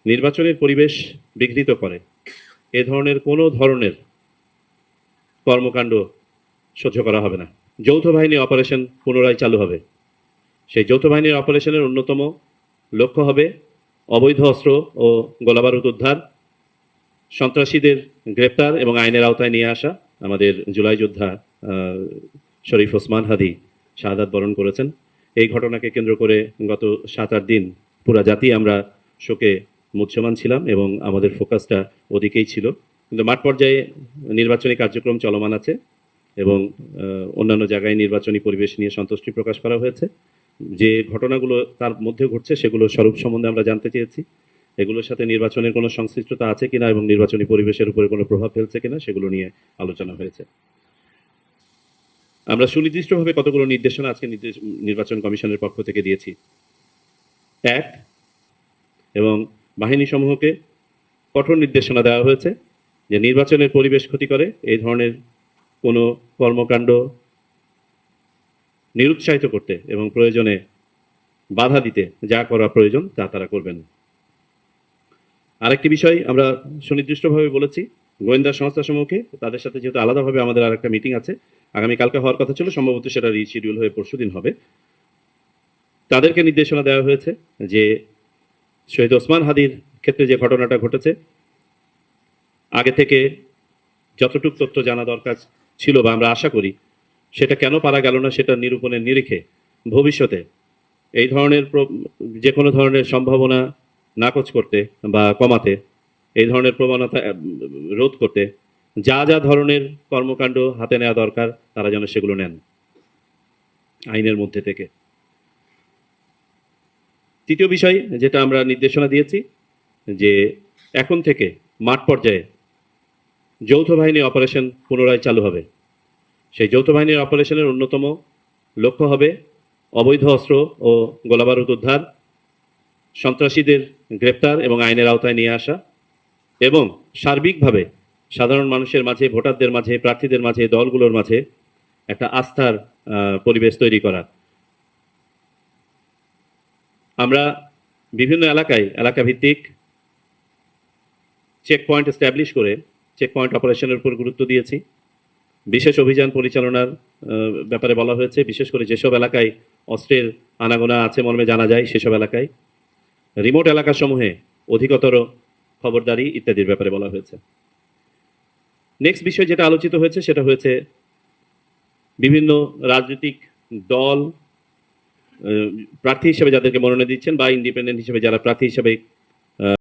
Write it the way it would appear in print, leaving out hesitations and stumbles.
নির্বাচনের পরিবেশ বিঘ্নিত করে এ ধরনের কোনো ধরনের কর্মকাণ্ড সহ্য করা হবে না। যৌথ বাহিনী অপারেশন পুনরায় চালু হবে। সেই যৌথ বাহিনীর অপারেশনের অন্যতম লক্ষ্য হবে অবৈধ অস্ত্র ও গোলাবারুদ উদ্ধার, সন্ত্রাসীদের গ্রেপ্তার এবং আইনের আওতায় নিয়ে আসা। আমাদের জুলাই যোদ্ধা শরীফ ওসমান হাদি শাহাদাত বরণ করেছেন। এই ঘটনাকে কেন্দ্র করে গত 7-8 দিন পুরা জাতি আমরা শোকে মুহ্যমান ছিলাম এবং আমাদের ফোকাসটা ওদিকেই ছিল। কিন্তু মাঠ পর্যায়ে নির্বাচনী কার্যক্রম চলমান আছে এবং অন্যান্য জায়গায় নির্বাচনী পরিবেশ নিয়ে সন্তুষ্টি প্রকাশ করা হয়েছে। যে ঘটনাগুলো তার মধ্যে ঘটছে সেগুলো স্বরূপ সম্বন্ধে আমরা জানতে চেয়েছি। এগুলোর সাথে নির্বাচনের কোনো সংশ্লিষ্টতা আছে কিনা এবং নির্বাচনী পরিবেশের উপরে কোনো প্রভাব ফেলছে কিনা সেগুলো নিয়ে আলোচনা হয়েছে। আমরা সুনির্দিষ্টভাবে কতগুলো নির্দেশনা আজকে নির্বাচন কমিশনের পক্ষ থেকে দিয়েছি। 1 এবং বাহিনী সমূহকে কঠোর নির্দেশনা দেওয়া হয়েছে যে নির্বাচনের পরিবেশ ক্ষতি করে এই ধরনের কোনো কর্মকাণ্ড নিরুৎসাহিত করতে এবং প্রয়োজনে বাধা দিতে যা করা প্রয়োজন তা তারা করবেন। আরেকটি বিষয় আমরা সুনির্দিষ্টভাবে বলেছি, গোয়েন্দা সংস্থাসমূহকে তাদের সাথে যেহেতু আলাদাভাবে আমাদের আরেকটা মিটিং আছে, আগামীকালকে হওয়ার কথা ছিল, সম্ভবত সেটা রিশিডিউল হয়ে পরশুদিন হবে। তাদেরকে নির্দেশনা দেওয়া হয়েছে যে শহীদ ওসমান হাদির ক্ষেত্রে যে ঘটনাটা ঘটেছে আগে থেকে যতটুকু তথ্য জানা দরকার ছিল বা আমরা আশা করি সেটা কেন পারা গেল না সেটা নিরূপণের নিরিখে ভবিষ্যতে এই ধরনের যে কোনো ধরনের সম্ভাবনা নাকচ করতে বা কমাতে, এই ধরনের প্রবণতা রোধ করতে যা যা ধরনের কর্মকাণ্ড হাতে নেওয়া দরকার তারা যেন সেগুলো নেন আইনের মধ্যে থেকে। তৃতীয় বিষয় যেটা আমরা নির্দেশনা দিয়েছি যে এখন থেকে মাঠ পর্যায়ে যৌথ বাহিনী অপারেশন পুনরায় চালু হবে। সেই যৌথ বাহিনীর অপারেশনের অন্যতম লক্ষ্য হবে অবৈধ অস্ত্র ও গোলাবারুদ উদ্ধার, সন্ত্রাসীদের গ্রেপ্তার এবং আইনের আওতায় নিয়ে আসা এবং সার্বিকভাবে সাধারণ মানুষের মাঝে, ভোটারদের মাঝে, প্রার্থীদের মাঝে, দলগুলোর মাঝে একটা আস্থার পরিবেশ তৈরি করা। আমরা বিভিন্ন এলাকা ভিত্তিক চেক পয়েন্ট এস্টাবলিশ করে চেক পয়েন্ট অপারেশনের উপর গুরুত্ব দিয়েছি। বিশেষ অভিযান পরিচালনার ব্যাপারে বলা হয়েছে, বিশেষ করে যেসব এলাকায় অস্ত্রের আনাগোনা আছে মর্মে জানা যায় সেসব এলাকায়, রিমোট এলাকাসমূহে অধিকতর খবরদারি ইত্যাদির ব্যাপারে বলা হয়েছে। নেক্সট বিষয় যেটা আলোচিত হয়েছে সেটা হয়েছে বিভিন্ন রাজনৈতিক দল প্রার্থী হিসেবে যাদেরকে মনোনয়ন দিচ্ছেন বা ইন্ডিপেন্ডেন্ট হিসেবে যারা প্রার্থী হিসেবে